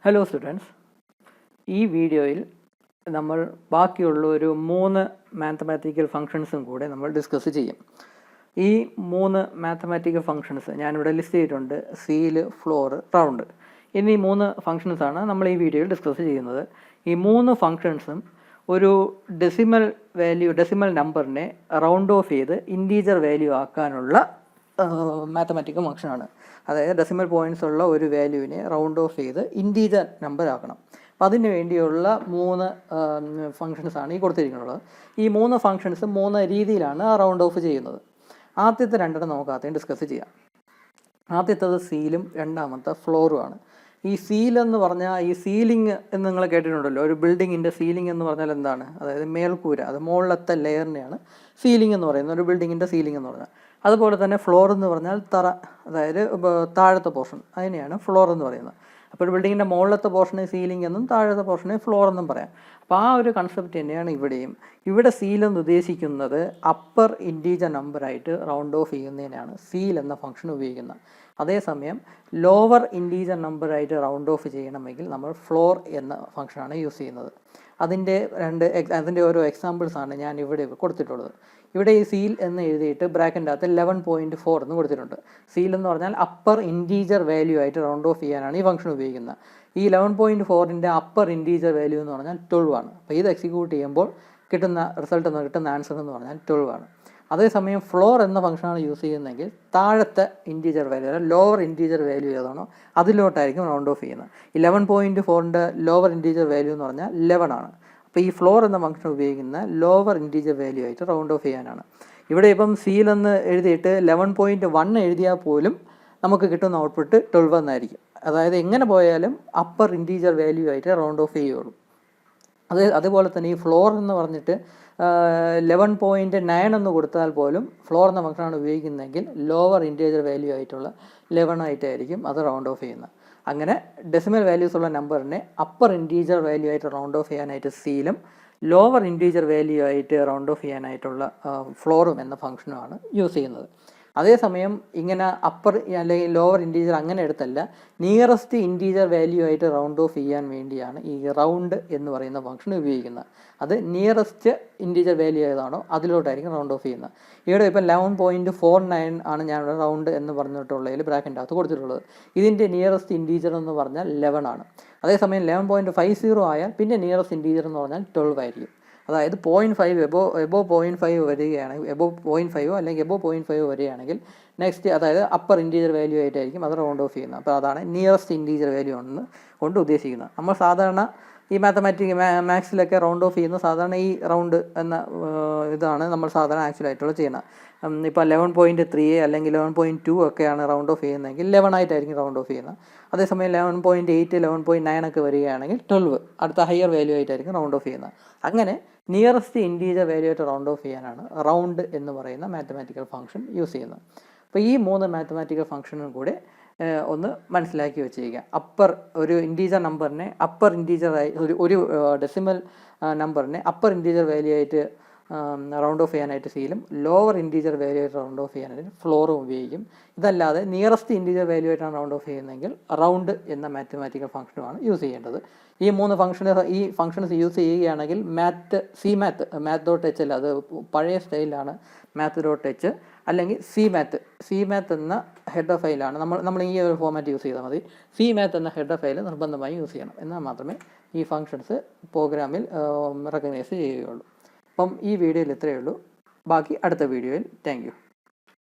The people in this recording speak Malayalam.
ഹലോ സ്റ്റുഡൻസ്, ഈ വീഡിയോയിൽ നമ്മൾ ബാക്കിയുള്ള ഒരു 3 മാത്തമാറ്റിക്കൽ ഫങ്ഷൻസും കൂടെ നമ്മൾ ഡിസ്കസ് ചെയ്യും. ഈ 3 മാത്തമാറ്റിക്കൽ ഫങ്ഷൻസ് ഞാനിവിടെ ലിസ്റ്റ് ചെയ്തിട്ടുണ്ട്: സീല്, ഫ്ലോർ, റൗണ്ട് എന്നീ 3 ഫങ്ഷൻസാണ് നമ്മൾ ഈ വീഡിയോയിൽ ഡിസ്കസ് ചെയ്യുന്നത്. ഈ 3 ഫങ്ഷൻസും ഒരു ഡെസിമൽ നമ്പറിനെ റൗണ്ട് ഓഫ് ചെയ്ത് ഇൻറ്റീജർ വാല്യൂ ആക്കാനുള്ള മാത്തമാറ്റിക്കൽ ഫങ്ഷനാണ്. അതായത് ഡെസിമൽ പോയിൻറ്റ്സ് ഉള്ള ഒരു വാല്യൂവിനെ റൗണ്ട് ഓഫ് ചെയ്ത് ഇൻറ്റീജർ നമ്പർ ആക്കണം. അപ്പോൾ അതിന് വേണ്ടിയുള്ള 3 ഫങ്ഷൻസാണ് ഈ കൊടുത്തിരിക്കുന്നത്. ഈ 3 ഫങ്ഷൻസ് 3 രീതിയിലാണ് റൗണ്ട് ഓഫ് ചെയ്യുന്നത്. ആദ്യത്തെ 2 നമുക്ക് ആദ്യം ഡിസ്കസ് ചെയ്യാം. ആദ്യത്തേത് സീലും രണ്ടാമത്തെ ഫ്ലോറുമാണ്. ഈ സീൽ എന്ന് പറഞ്ഞാൽ ഈ സീലിംഗ് എന്ന് നിങ്ങൾ കേട്ടിട്ടുണ്ടല്ലോ. ഒരു ബിൽഡിങ്ങിൻ്റെ സീലിംഗ് എന്ന് പറഞ്ഞാൽ എന്താണ്? അതായത് മേൽക്കൂര, അത് മുകളിലത്തെ ലെയറിനെയാണ് സീലിംഗ് എന്ന് പറയുന്നത്, ഒരു ബിൽഡിങ്ങിൻ്റെ സീലിംഗ് എന്ന് പറഞ്ഞാൽ. അതുപോലെ തന്നെ ഫ്ലോർ എന്ന് പറഞ്ഞാൽ തറ, അതായത് താഴത്തെ പോർഷൻ, അതിനെയാണ് ഫ്ലോർ എന്ന് പറയുന്നത്. അപ്പോൾ ഒരു ബിൽഡിങ്ങിൻ്റെ മുകളിലത്തെ പോർഷനെ സീലിംഗ് എന്നും താഴത്തെ പോർഷനെ ഫ്ലോർ എന്നും പറയാം. അപ്പോൾ ആ ഒരു കൺസെപ്റ്റ് തന്നെയാണ് ഇവിടെയും. ഇവിടെ സീൽ എന്ന് ഉദ്ദേശിക്കുന്നത് അപ്പർ ഇൻറ്റീജർ നമ്പറായിട്ട് റൗണ്ട് ഓഫ് ചെയ്യുന്നതിനാണ് സീൽ എന്ന ഫംഗ്ഷൻ ഉപയോഗിക്കുന്നത്. അതേസമയം ലോവർ ഇൻറ്റീജർ നമ്പറായിട്ട് റൗണ്ട് ഓഫ് ചെയ്യണമെങ്കിൽ നമ്മൾ ഫ്ലോർ എന്ന ഫംഗ്ഷനാണ് യൂസ് ചെയ്യുന്നത്. അതിൻ്റെ ഓരോ എക്സാമ്പിൾസാണ് ഞാൻ ഇവിടെ കൊടുത്തിട്ടുള്ളത്. ഇവിടെ ഈ സീൽ എന്ന് എഴുതിയിട്ട് ബ്രാക്കറ്റിൻ്റെ അകത്ത് 11.4 എന്ന് കൊടുത്തിട്ടുണ്ട്. സീൽ എന്ന് പറഞ്ഞാൽ അപ്പർ ഇൻറ്റീജർ വാല്യൂ ആയിട്ട് റൗണ്ട് ഓഫ് ചെയ്യാനാണ് ഈ ഫംഗ്ഷൻ ഉപയോഗിക്കുന്നത്. ഈ 11.4ൻ്റെ അപ്പർ ഇൻറ്റീജർ വാല്യൂ എന്ന് പറഞ്ഞാൽ 12 ആണ്. അപ്പോൾ ഇത് എക്സിക്യൂട്ട് ചെയ്യുമ്പോൾ കിട്ടുന്ന ആൻസർ എന്ന് പറഞ്ഞാൽ 12 ആണ്. അതേസമയം ഫ്ലോർ എന്ന ഫംഗ്ഷനാണ് യൂസ് ചെയ്യുന്നതെങ്കിൽ താഴത്തെ ഇൻറ്റീജർ വാല്യൂ, അല്ല ലോവർ ഇൻറ്റീജർ വാല്യൂ ഏതാണോ അതിലോട്ടായിരിക്കും റൗണ്ട് ഓഫ് ചെയ്യുന്നത്. 11.4ൻ്റെ ലോവർ ഇൻറ്റീജർ വാല്യൂ എന്ന് പറഞ്ഞാൽ 11 ആണ്. അപ്പോൾ ഈ ഫ്ലോർ എന്ന ഫംഗ്ഷൻ ഉപയോഗിക്കുന്ന ലോവർ ഇൻറ്റീജർ വാല്യൂ ആയിട്ട് റൗണ്ട് ഓഫ് ചെയ്യാനാണ്. ഇവിടെ ഇപ്പം സീൽ എന്ന് എഴുതിയിട്ട് 11.1 എഴുതിയാൽ പോലും നമുക്ക് കിട്ടുന്ന ഔട്ട്പുട്ട് 12 എന്നായിരിക്കും. അതായത് എങ്ങനെ പോയാലും അപ്പർ ഇൻറ്റീജർ വാല്യൂ ആയിട്ട് റൗണ്ട് ഓഫ് ചെയ്യുള്ളൂ. അതുപോലെ തന്നെ ഈ ഫ്ലോർ എന്ന് പറഞ്ഞിട്ട് 11.9 എന്ന് കൊടുത്താൽ പോലും ഫ്ലോർ എന്ന ഫംഗ്ഷനാണ് ഉപയോഗിക്കുന്നതെങ്കിൽ ലോവർ ഇൻറ്റീജർ വാല്യൂ ആയിട്ടുള്ള 11 ആയിട്ടായിരിക്കും അത് റൗണ്ട് ഓഫ് ചെയ്യുന്നത്. അങ്ങനെ ഡെസിമൽ വാല്യൂസ് ഉള്ള നമ്പറിനെ അപ്പർ ഇൻറ്റീജർ വാല്യൂ ആയിട്ട് റൗണ്ട് ഓഫ് ചെയ്യാനായിട്ട് സീലും ലോവർ ഇൻറ്റീജർ വാല്യൂ ആയിട്ട് റൗണ്ട് ഓഫ് ചെയ്യാനായിട്ടുള്ള ഫ്ലോറും എന്ന ഫംഗ്ഷനുമാണ് യൂസ് ചെയ്യുന്നത്. അതേസമയം ഇങ്ങനെ അപ്പർ അല്ലെങ്കിൽ ലോവർ ഇൻറ്റീജർ അങ്ങനെ എടുത്തല്ല, നിയറസ്റ്റ് ഇൻറ്റീജർ വാല്യൂ ആയിട്ട് റൗണ്ട് ഓഫ് ചെയ്യാൻ വേണ്ടിയാണ് ഈ റൗണ്ട് എന്ന് പറയുന്ന ഫംഗ്ഷൻ ഉപയോഗിക്കുന്നത്. അത് നിയറസ്റ്റ് ഇൻറ്റീജർ വാല്യൂ ഏതാണോ അതിലോട്ടായിരിക്കും റൗണ്ട് ഓഫ് ചെയ്യുന്നത്. ഇവിടെ ഇപ്പം 11.49 ആണ് ഞാനിവിടെ റൗണ്ട് എന്ന് പറഞ്ഞിട്ടുള്ളതിൽ ബ്രാക്കറ്റിൻ്റെ അകത്ത് കൊടുത്തിട്ടുള്ളത്. ഇതിൻ്റെ നിയറസ്റ്റ് ഇൻറ്റീജർ എന്ന് പറഞ്ഞാൽ 11 ആണ്. അതേസമയം 11.50 ആയാൽ പിന്നെ നിയറസ്റ്റ് ഇൻറ്റീജർ എന്ന് പറഞ്ഞാൽ 12 ആയിരിക്കും. അതായത് 0.5 എബോ 0.5 വരികയാണെങ്കിൽ, എബോ 0.5 അല്ലെങ്കിൽ എബോ 0.5 വരികയാണെങ്കിൽ നെക്സ്റ്റ്, അതായത് അപ്പർ ഇൻറ്റീജർ വാല്യൂ ആയിട്ടായിരിക്കും അത് റൗണ്ട് ഓഫ് ചെയ്യുന്നത്. അപ്പോൾ അതാണ് നിയറസ്റ്റ് ഇൻറ്റീജർ വാല്യൂ കൊണ്ട് ഉദ്ദേശിക്കുന്നത്. നമ്മൾ സാധാരണ ഈ മാത്സിലൊക്കെ റൗണ്ട് ഓഫ് ചെയ്യുന്ന സാധാരണ ഈ റൗണ്ട് എന്ന ഇതാണ് നമ്മൾ സാധാരണ ആക്ച്വലായിട്ടുള്ള ചെയ്യുന്നത്. ഇപ്പോൾ 11.3 അല്ലെങ്കിൽ 11.2 ഒക്കെയാണ് റൗണ്ട് ഓഫ് ചെയ്യുന്നതെങ്കിൽ 11 ആയിട്ടായിരിക്കും റൗണ്ട് ഓഫ് ചെയ്യുന്നത്. അതേസമയം 11.8 11.9 ഒക്കെ വരികയാണെങ്കിൽ 12 അടുത്ത ഹയർ വാല്യൂ ആയിട്ടായിരിക്കും റൗണ്ട് ഓഫ് ചെയ്യുന്നത്. അങ്ങനെ നിയറസ്റ്റ് ഇൻറ്റീജർ വാല്യൂ ആയിട്ട് റൗണ്ട് ഓഫ് ചെയ്യാനാണ് റൗണ്ട് എന്ന് പറയുന്ന മാത്തമാറ്റിക്കൽ ഫംഗ്ഷൻ യൂസ് ചെയ്യുന്നത്. അപ്പോൾ ഈ 3 മാത്തമാറ്റിക്കൽ ഫംഗ്ഷനും കൂടെ ഒന്ന് മനസ്സിലാക്കി വെച്ചിരിക്കുക. ഒരു ഇൻറ്റീജർ നമ്പറിനെ അപ്പർ ഇൻറ്റീജറായി ഒരു ഡെസിമൽ നമ്പറിനെ അപ്പർ ഇൻറ്റീജർ വാല്യൂ ആയിട്ട് റൗണ്ട് ഓഫ് ചെയ്യാനായിട്ട് സീലും ലോവർ ഇൻറ്റീജർ വാല്യൂ ആയിട്ട് റൗണ്ട് ഓഫ് ചെയ്യാനായിട്ട് ഫ്ലോറും ഉപയോഗിക്കും. ഇതല്ലാതെ നിയറസ്റ്റ് ഇൻറ്റീജർ വാല്യൂ ആയിട്ടാണ് റൗണ്ട് ഓഫ് ചെയ്യുന്നതെങ്കിൽ റൗണ്ട് എന്ന മാത്തമാറ്റിക്കൽ ഫംഗ്ഷനുമാണ് യൂസ് ചെയ്യേണ്ടത്. ഈ 3 ഫംഗ്ഷൻസ് യൂസ് ചെയ്യുകയാണെങ്കിൽ math.h അല്ല, അത് പഴയ സ്റ്റൈലാണ് math.h, അല്ലെങ്കിൽ സി മാത്ത് എന്ന ഹെഡർ ഫയലാണ് നമ്മൾ ഈ ഒരു ഫോമാറ്റ് യൂസ് ചെയ്താൽ മതി. സി മാത്ത് എന്ന ഹെഡർ ഫയൽ നിർബന്ധമായി യൂസ് ചെയ്യണം. എന്നാൽ മാത്രമേ ഈ ഫംഗ്ഷൻസ് പ്രോഗ്രാമിൽ റെക്കഗ്നൈസ് ചെയ്യുകയുള്ളൂ. അപ്പം ഈ വീഡിയോയിൽ ഇത്രയേ ഉള്ളൂ. ബാക്കി അടുത്ത വീഡിയോയിൽ. Thank you.